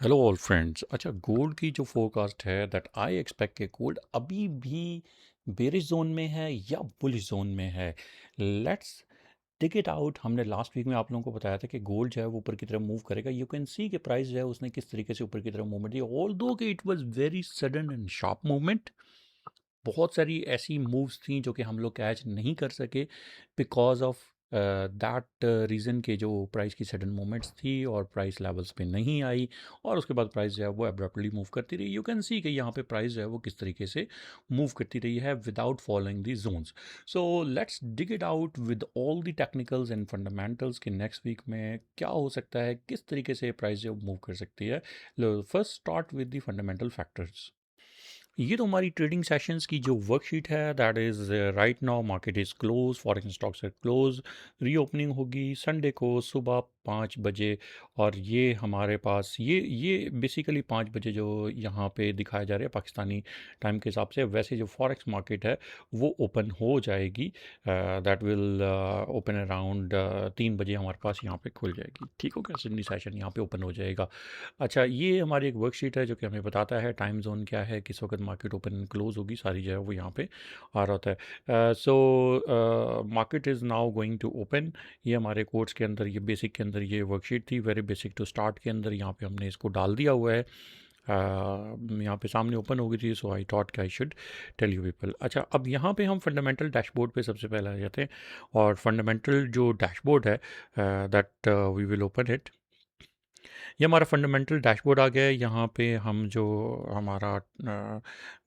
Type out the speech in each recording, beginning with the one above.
Hello all friends. अच्छा, gold की जो फोरकास्ट है दैट आई एक्सपेक्ट के गोल्ड अभी भी बेरिश जोन में है या बुलिश जोन में है। Let's tick it out. हमने लास्ट वीक में आप लोगों को बताया था कि गोल्ड जो है वो ऊपर की तरफ मूव करेगा। यू कैन सी कि प्राइस जो है उसने किस तरीके से ऊपर की तरफ मूवमेंट दी, ऑल दो कि it was very sudden and sharp movement. बहुत सारी ऐसी मूव्स थी जो कि हम लोग कैच नहीं कर सके बिकॉज ऑफ दैट रीज़न के जो प्राइस की सडन मूवमेंट्स थी और प्राइस लेवल्स पे नहीं आई, और उसके बाद प्राइस जो है वो एब्रप्टली मूव करती रही। यू कैन सी कि यहाँ पे प्राइस जो है वो किस तरीके से मूव करती रही है without following the zones. So let's dig it out with all the technicals and fundamentals कि नेक्स्ट वीक में क्या हो सकता है, किस तरीके से प्राइस जो मूव कर सकती है। First start with the fundamental factors. ये तो हमारी ट्रेडिंग सेशंस की जो वर्कशीट है that is right now market is close, foreign stocks है क्लोज। रीओपनिंग होगी संडे को सुबह 5 बजे। और ये हमारे पास ये बेसिकली 5 बजे जो यहाँ पे दिखाया जा रहा है पाकिस्तानी टाइम के हिसाब से, वैसे जो फॉरेक्स मार्केट है वो ओपन हो जाएगी। दैट विल ओपन अराउंड 3 बजे हमारे पास यहाँ पे खुल जाएगी। ठीक हो गया, सिडनी सेशन यहाँ पे ओपन हो जाएगा। अच्छा, ये हमारी एक वर्कशीट है जो कि हमें बताता है टाइम जोन क्या है, किस वक्त मार्केट ओपन एंड क्लोज होगी, सारी जो है वो यहाँ पे आ रहा होता है। So market is now going to open. ये हमारे कोर्स के अंदर, ये बेसिक के अंदर ये वर्कशीट थी, वेरी बेसिक टू स्टार्ट के अंदर यहाँ पे हमने इसको डाल दिया हुआ है। यहाँ पे सामने ओपन हो गई थी, सो आई थॉट कि I should tell you people. अच्छा, अब यहाँ पे हम फंडामेंटल डैशबोर्ड पे सबसे पहले आ जाते हैं। और फंडामेंटल जो डैशबोर्ड है that we will open it. ये हमारा फंडामेंटल डैशबोर्ड आ गया है। यहाँ पे हम जो हमारा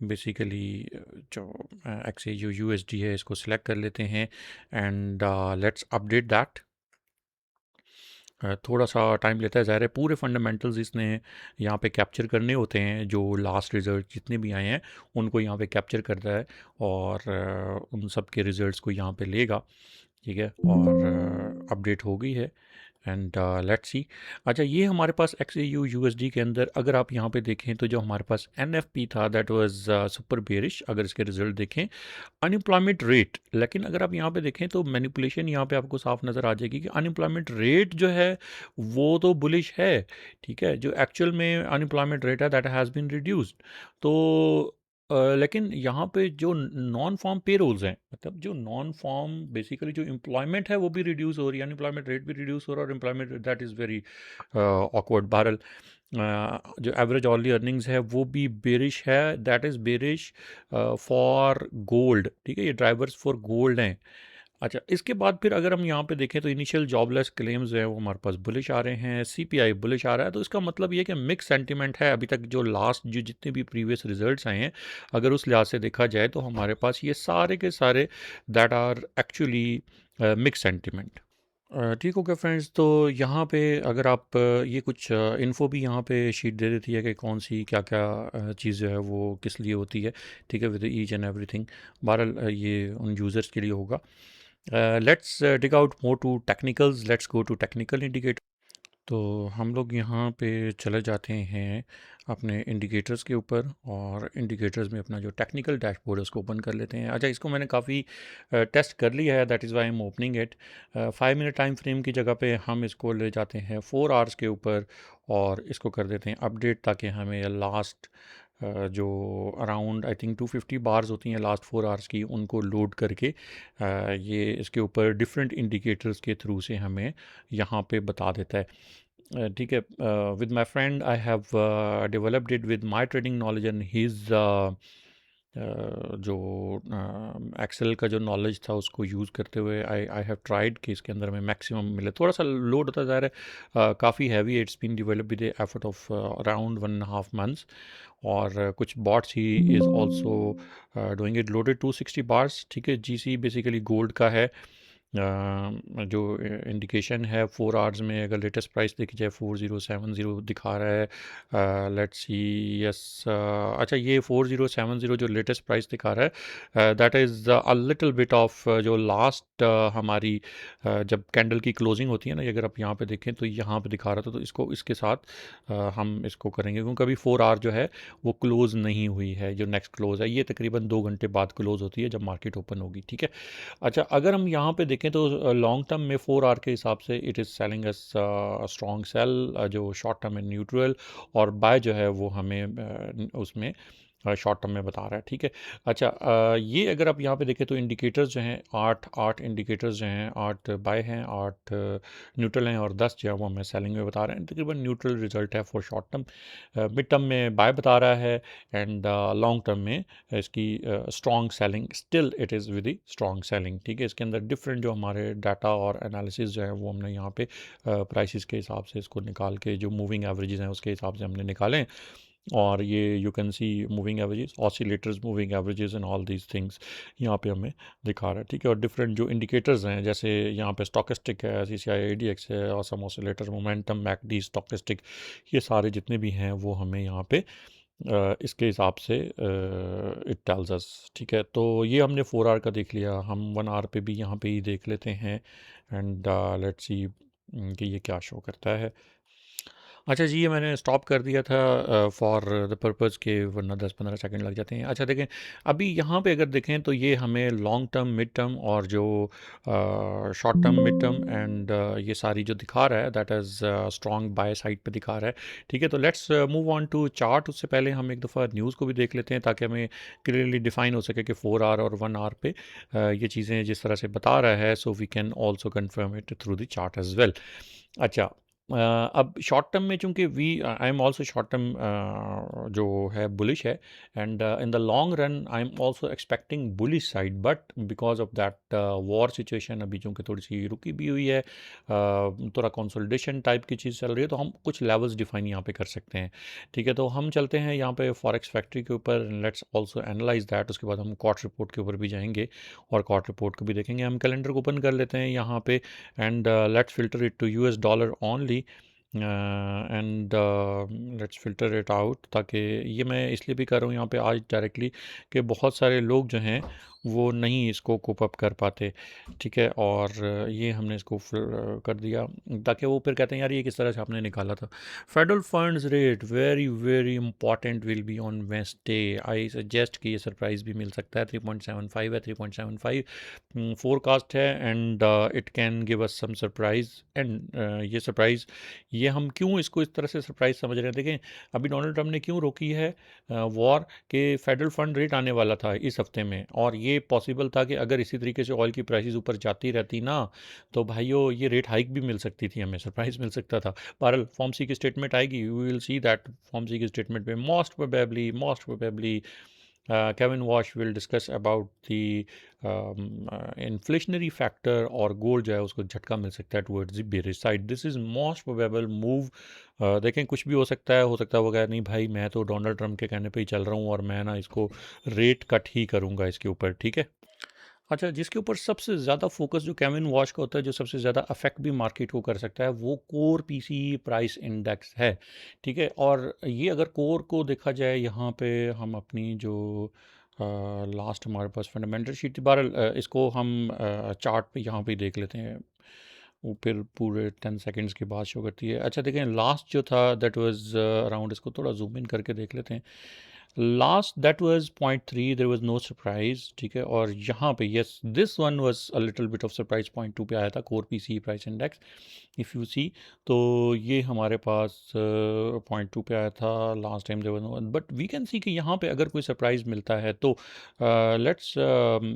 बेसिकली जो x U U S D है इसको सिलेक्ट कर लेते हैं एंड लेट्स अपडेट दैट। थोड़ा सा टाइम लेता है, ज़ाहिर है पूरे फंडामेंटल्स इसने यहाँ पे कैप्चर करने होते हैं। जो लास्ट रिज़ल्ट जितने भी आए हैं उनको यहाँ पे कैप्चर करता है और उन सब के रिज़ल्ट्स को यहाँ पे लेगा। ठीक है, और अपडेट हो गई है एंड लेट्स सी। अच्छा, ये हमारे पास X U U S D के अंदर अगर आप यहाँ पे देखें तो जो हमारे पास एन एफ पी था दैट वाज सुपर बेरिश। अगर इसके रिजल्ट देखें, अनएम्प्लॉयमेंट रेट, लेकिन अगर आप यहाँ पे देखें तो मैनिपुलेशन यहाँ पे आपको साफ नज़र आ जाएगी कि अनएम्प्लॉयमेंट रेट जो है वो तो बुलिश है। ठीक है, जो एक्चुअल में अनएम्प्लॉयमेंट रेट है दैट हैज़ बीन रिड्यूस्ड। तो लेकिन यहाँ पे जो नॉन फॉर्म पे रोल्स हैं, मतलब जो नॉन फॉर्म बेसिकली जो एम्प्लॉयमेंट है वो भी रिड्यूस हो रही है, अनएम्प्लॉयमेंट रेट भी रिड्यूस हो रहा है, और employment that is very awkward. बहरहाल जो एवरेज ऑनली अर्निंग्स है वो भी बेरिश है, that is bearish for gold. ठीक है, ये ड्राइवर्स फॉर गोल्ड हैं। अच्छा, इसके बाद फिर अगर हम यहाँ पे देखें तो इनिशियल जॉबलेस क्लेम्स हैं वो हमारे पास बुलिश आ रहे हैं, सीपीआई बुलिश आ रहा है। तो इसका मतलब ये है कि मिक्स सेंटीमेंट है अभी तक। जो लास्ट जो जितने भी प्रीवियस रिजल्ट्स आए हैं, अगर उस लिहाज से देखा जाए तो हमारे पास ये सारे के सारे that are actually mix sentiment. ठीक हो गया फ्रेंड्स। तो यहाँ पे अगर आप ये कुछ इन्फो भी यहाँ पे शीट दे देती है कि कौन सी क्या क्या चीज़ जो है वो किस लिए होती है। ठीक है, विद ईच एंड एवरीथिंग। बहरहाल ये उन यूज़र्स के लिए होगा। Let's dig out more to technicals, let's go to technical indicator. तो हम लोग यहाँ पे चले जाते हैं अपने इंडिकेटर्स के ऊपर, और इंडिकेटर्स में अपना जो टेक्निकल डैशबोर्ड है उसको ओपन कर लेते हैं। अच्छा, इसको मैंने काफ़ी टेस्ट कर लिया है, that is why am opening it. 5 minute time frame की जगह पे हम इसको ले जाते हैं 4 आवर्स के ऊपर, और इसको कर देते हैं अपडेट, ताकि हमें लास्ट जो अराउंड आई थिंक 250 बार्स होती हैं लास्ट 4 आवर्स की, उनको लोड करके ये इसके ऊपर डिफरेंट इंडिकेटर्स के थ्रू से हमें यहाँ पे बता देता है। ठीक है, with my friend I have developed it with my trading knowledge and his जो एक्सेल का जो नॉलेज था उसको यूज़ करते हुए आई आई हैव ट्राइड कि इसके अंदर में मैक्सिमम मिले। थोड़ा सा लोड होता जा रहा है, काफ़ी heavy. It's been develop with the effort of around 1.5 months. और कुछ बॉट्स ही is also doing it, loaded 260 bars. ठीक है, जीसी बेसिकली गोल्ड का है। जो इंडिकेशन है 4 आवर्स में, अगर लेटेस्ट प्राइस देखी जाए 4070 दिखा रहा है। Let's see, yes. अच्छा, ये 4070 जो लेटेस्ट प्राइस दिखा रहा है that is a little bit of जो लास्ट हमारी जब कैंडल की क्लोजिंग होती है ना, अगर आप यहाँ पे देखें तो यहाँ पे दिखा रहा था। तो इसको इसके साथ हम इसको करेंगे, क्योंकि अभी 4 आवर जो है वो क्लोज़ नहीं हुई है। जो नेक्स्ट क्लोज़ है ये तकरीबन 2 घंटे बाद क्लोज़ होती है जब मार्केट ओपन होगी। ठीक है। अच्छा, अगर हम यहाँ पे देखें देखें तो लॉन्ग टर्म में 4 आवर के हिसाब से it is selling S strong cell, जो शॉर्ट टर्म में न्यूट्रल, और बाय जो है वो हमें उसमें शॉर्ट टर्म में बता रहा है। ठीक है। अच्छा, ये अगर आप यहाँ पे देखें तो इंडिकेटर्स जो हैं, आठ आठ इंडिकेटर्स जो हैं, 8 बाय हैं, 8 न्यूट्रल हैं, और 10 जो है वो हमें सेलिंग में बता रहे हैं। तकरीबन न्यूट्रल रिजल्ट है for short term. Mid term में बाय बता रहा है, एंड लॉन्ग टर्म में इसकी strong selling, still it is with strong selling. ठीक है। इसके अंदर डिफरेंट जो हमारे डाटा और एनालिसिस जो है वो हमने यहाँ पे प्राइसेस के हिसाब से इसको निकाल के, जो मूविंग एवरेजेस हैं उसके हिसाब से हमने निकाले हैं। और ये you can see moving averages, oscillators, moving averages and all these things यहाँ पे हमें दिखा रहा है। ठीक है। और डिफरेंट जो इंडिकेटर्स हैं, जैसे यहाँ पे स्टॉकेस्टिक है, CCI ADX है, awesome oscillator, momentum, McD, stochastic, ये सारे जितने भी हैं वो हमें यहाँ पे इसके हिसाब से इट टेल्स अस। ठीक है। तो ये हमने 4 आवर का देख लिया, हम 1 आवर पे भी यहाँ पे ही देख लेते हैं, एंड लेट्स सी कि ये क्या शो करता है। अच्छा जी, ये मैंने स्टॉप कर दिया था फॉर द पर्पज़ के, वरना 10-15 सेकंड लग जाते हैं। अच्छा देखें, अभी यहाँ पे अगर देखें तो ये हमें लॉन्ग टर्म, मिड टर्म, और जो short term, mid term, and ये सारी जो दिखा रहा है, that is strong buy side पे दिखा रहा है। ठीक है। तो let's move on to chart. उससे पहले हम एक दफ़ा न्यूज़ को भी देख लेते हैं, ताकि हमें क्लियरली डिफाइन हो सके कि 4 आवर और 1 आवर पे ये चीज़ें जिस तरह से बता रहा है, so we can also confirm it through the chart as well. अच्छा, अब शॉर्ट टर्म में चूंकि we I am also short term जो है बुलिश है, and in the long run I am also expecting bullish side, but because of that war situation अभी चूंकि थोड़ी सी रुकी भी हुई है, थोड़ा कंसोलिडेशन टाइप की चीज़ चल रही है, तो हम कुछ लेवल्स डिफाइन यहाँ पे कर सकते हैं। ठीक है। तो हम चलते हैं यहाँ पे फॉरेक्स फैक्ट्री के ऊपर, लेट्स ऑल्सो एनालाइज दैट। उसके बाद हम क्वार्टर रिपोर्ट के ऊपर भी जाएंगे और क्वार्टर रिपोर्ट को भी देखेंगे। हम कैलेंडर को ओपन कर लेते हैं यहाँ पे, and let's filter it to US dollar only, and let's filter it out. ताकि ये मैं इसलिए भी कर रहा हूँ यहाँ पे आज डायरेक्टली, कि बहुत सारे लोग जो हैं वो नहीं इसको कोप अप कर पाते। ठीक है। और ये हमने इसको कर दिया, ताकि वो फिर कहते हैं यार ये किस तरह से आपने निकाला था। Federal funds rate very very important, will be on Wednesday. I suggest कि ये सरप्राइज भी मिल सकता है। 3.75 है, 3.75 फोरकास्ट है, and it can give us some surprise. एंड ये सरप्राइज, ये हम क्यों इसको इस तरह से सरप्राइज समझ रहे हैं, देखें अभी डोनाल्ड ट्रम्प ने क्यों रोकी है वॉर, के फेडरल फंड रेट आने वाला था इस हफ्ते में, और ये पॉसिबल था कि अगर इसी तरीके से ऑयल की प्राइसेस ऊपर जाती रहती ना, तो भाइयों ये रेट हाइक भी मिल सकती थी, हमें सरप्राइज मिल सकता था। बहरहाल फॉर्मसी की स्टेटमेंट आएगी, we will see that pharmacy की स्टेटमेंट में most probably Kevin Walsh will discuss about the inflationary factor, और गोल्ड जो है उसको झटका मिल सकता है towards the bearish side. This is most probable move. देखें कुछ भी हो सकता है वो कहे नहीं भाई मैं तो डोनाल्ड ट्रम्प के कहने पे ही चल रहा हूँ, और मैं ना इसको रेट कट ही करूँगा इसके ऊपर। ठीक है। अच्छा, जिसके ऊपर सबसे ज़्यादा फोकस जो केविन वॉश का होता है, जो सबसे ज़्यादा अफेक्ट भी मार्केट को कर सकता है, वो कोर पीसी प्राइस इंडेक्स है। ठीक है। और ये अगर कोर को देखा जाए, यहाँ पे हम अपनी जो लास्ट हमारे पास फंडामेंटल शीट थी, बहरहाल इसको हम चार्ट पे यहाँ पे देख लेते हैं, वो फिर पूरे 10 सेकेंड्स के बाद शो करती है। अच्छा देखें, लास्ट जो था दैट वाज अराउंड, इसको थोड़ा जूम इन करके देख लेते हैं। Last that was 0.3, there was no surprise. ठीक है। और यहाँ पे yes, this one was a little bit of surprise, 0.2 पे आया था core PC price index, if you see. तो ये हमारे पास 0.2 पे आया था last time, there was no, but we can see कि यहाँ पे अगर कोई सरप्राइज मिलता है तो लेट्स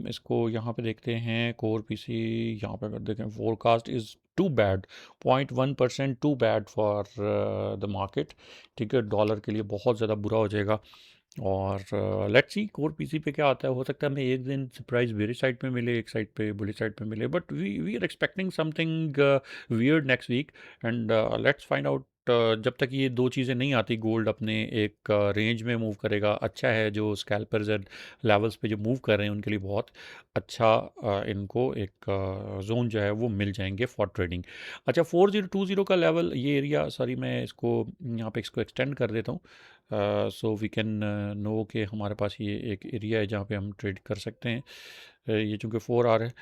इसको यहाँ पे देखते हैं। कोर पीसी यहाँ पे अगर देखें, forecast is too bad, 0.1% too bad for the market. ठीक है। डॉलर के लिए बहुत ज़्यादा बुरा हो जाएगा। और लेट्स सी कोर पीसी पे क्या आता है, हो सकता है हमें एक दिन सरप्राइज बेरिश साइड पे मिले, एक साइड पे बुलिश साइड पे मिले, but we are expecting something weird next week, and let's find out. जब तक ये दो चीज़ें नहीं आती, गोल्ड अपने एक रेंज में मूव करेगा, अच्छा है, जो स्कैल्पर्स एंड लेवल्स पे जो मूव कर रहे हैं उनके लिए बहुत अच्छा, इनको एक जोन जो है वो मिल जाएंगे फॉर ट्रेडिंग। अच्छा, 4020 का लेवल, ये एरिया, सॉरी मैं इसको यहाँ पे इसको एक्सटेंड कर देता हूँ, सो वी कैन नो कि हमारे पास ये एक एरिया है जहाँ पे हम ट्रेड कर सकते हैं। ये चूँकि 4 आवर है,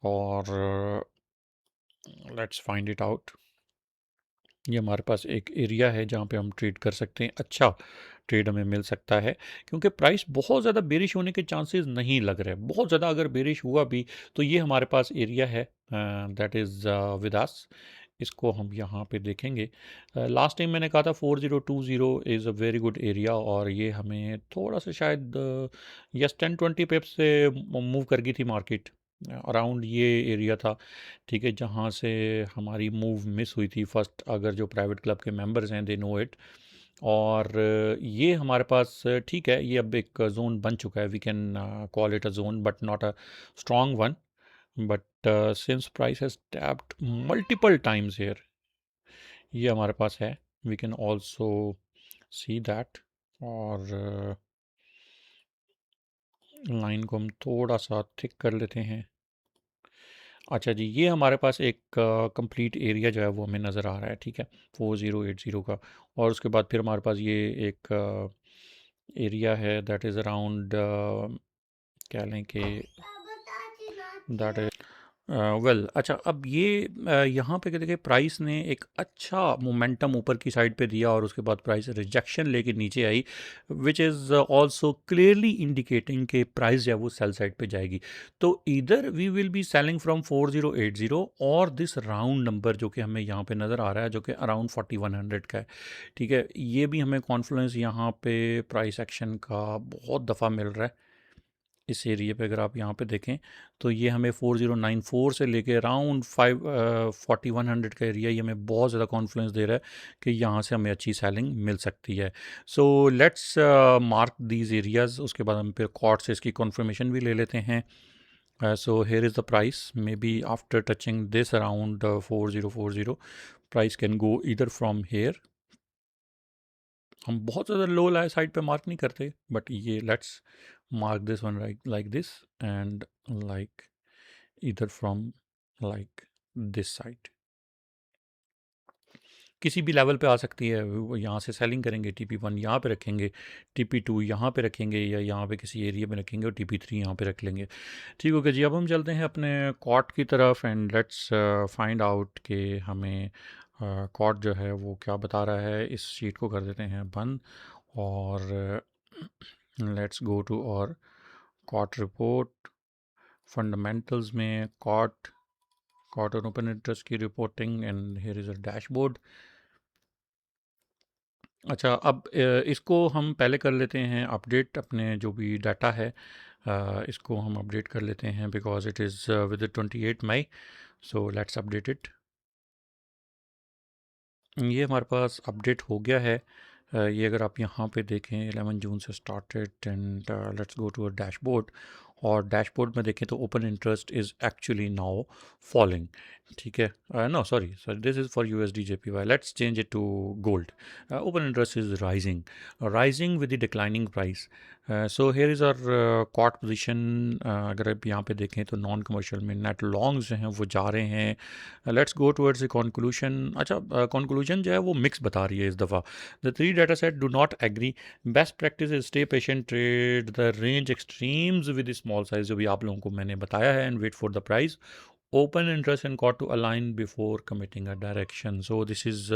और लेट्स फाइंड इट आउट। ये हमारे पास एक एरिया है जहाँ पे हम ट्रेड कर सकते हैं, अच्छा ट्रेड हमें मिल सकता है, क्योंकि प्राइस बहुत ज़्यादा बेरिश होने के चांसेस नहीं लग रहे। बहुत ज़्यादा अगर बेरिश हुआ भी तो ये हमारे पास एरिया है, दैट इज़ विद अस। इसको हम यहाँ पे देखेंगे। लास्ट टाइम मैंने कहा था 4020 is a very good area, और ये हमें थोड़ा सा शायद यस 10-20 पिप्स से मूव कर गई थी मार्केट, अराउंड ये एरिया था। ठीक है, जहाँ से हमारी मूव मिस हुई थी फर्स्ट, अगर जो प्राइवेट क्लब के मेंबर्स हैं दे नो इट। और ये हमारे पास ठीक है, ये अब एक जोन बन चुका है, we can call it a zone but not a strong one. But since price has tapped multiple times here, ये हमारे पास है, we can also see that. और लाइन को हम थोड़ा सा थिक कर लेते हैं। अच्छा जी, ये हमारे पास एक कंप्लीट एरिया जो है वो हमें नज़र आ रहा है, ठीक है, 4080 का। और उसके बाद फिर हमारे पास ये एक एरिया है दैट इज़ अराउंड, कह लें कि दैट इज वेल। अच्छा, अब ये यहाँ पे क्या देखिए, प्राइस ने एक अच्छा मोमेंटम ऊपर की साइड पे दिया और उसके बाद प्राइस रिजेक्शन लेके नीचे आई, which is also clearly indicating कि प्राइस जो है वो सेल साइड पे जाएगी। तो इधर we will be selling from 4080 और दिस राउंड नंबर जो कि हमें यहाँ पे नज़र आ रहा है, जो कि अराउंड 4100 का है। ठीक है, ये भी हमें कॉन्फ्लुएंस यहाँ पे प्राइस एक्शन का बहुत दफ़ा मिल रहा है। इस एरिया पे अगर आप यहाँ पे देखें तो ये हमें 4094 से लेके अराउंड 4100 का एरिया, ये हमें बहुत ज़्यादा कॉन्फ्लुएंस दे रहा है कि यहाँ से हमें अच्छी सेलिंग मिल सकती है। So let's mark these areas, उसके बाद हम फिर कॉर्ड से इसकी कॉन्फर्मेशन भी ले लेते हैं। सो here is the price, may be after touching this around 4040 price can go इधर फ्रॉम हेयर। हम बहुत ज़्यादा लो लाए साइड पे मार्क नहीं करते, बट ये let's mark this one like this and like either from like this side, किसी भी लेवल पे आ सकती है। वो यहाँ से सेलिंग करेंगे, TP1 यहाँ पे रखेंगे, TP2 यहाँ पे रखेंगे, या यहाँ पे किसी एरिया में रखेंगे और TP3 यहाँ पे रख लेंगे। ठीक हो गया जी, अब हम चलते हैं अपने कॉट की तरफ एंड लेट्स फाइंड आउट कि हमें कॉट जो है वो क्या बता रहा है। इस शीट को कर देते हैं बंद और लेट्स गो टू और कॉट रिपोर्ट। फंडामेंटल्स में कॉट और ओपन इंटरेस्ट की reporting and here is a dashboard. अच्छा, अब इसको हम पहले कर लेते हैं अपडेट, अपने जो भी डाटा है इसको हम अपडेट कर लेते हैं because it is with 28 May. So let's update it. ये हमारे पास अपडेट हो गया है। ये अगर आप यहाँ पे देखें 11 जून से started and let's go to a dashboard, और डैशबोर्ड में देखें तो open interest is actually now falling. ठीक है, no sorry sorry, this is for USD JPY, let's change it to gold. Open interest is rising with the declining price. So here is our COT position. अगर आप यहाँ पे देखें तो non commercial में net longs जो हैं वो जा रहे हैं। Let's go towards the conclusion. अच्छा, कंक्लूजन जो है वो मिक्स बता रही है इस दफ़ा। The three data set do not agree, best practice is stay patient, trade the range extremes with small size, जो भी आप लोगों को मैंने बताया है, and wait for the price, open interest and COT to align before committing a direction. So this is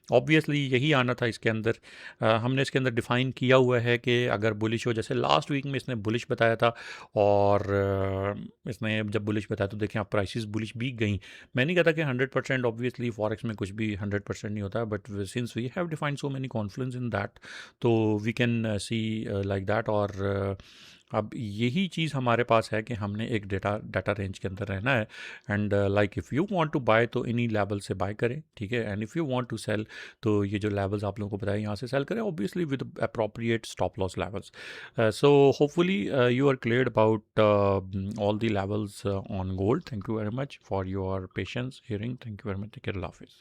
obviously यही आना था इसके अंदर। हमने इसके अंदर डिफ़ाइन किया हुआ है कि अगर बुलिश हो, जैसे लास्ट वीक में इसने बुलिश बताया था, और इसने जब बुलिश बताया तो देखें आप प्राइसेस बुलिश भी गई। मैं नहीं कहता कि 100%, ऑब्वियसली फॉरेक्स में कुछ भी 100% नहीं होता, but since we have defined so many confluence in that, तो we can see like that. और अब यही चीज़ हमारे पास है कि हमने एक डाटा रेंज के अंदर रहना है, and like if you want to buy तो इन्हीं लेवल से बाय करें, ठीक है, and if you want to sell तो ये जो लेवल्स आप लोगों को बताया यहाँ से सेल करें, obviously with appropriate stop loss levels. So hopefully you are cleared about all the levels on gold. Thank you very much for your patience hearing. Thank you very much. Take care. Allah Hafiz.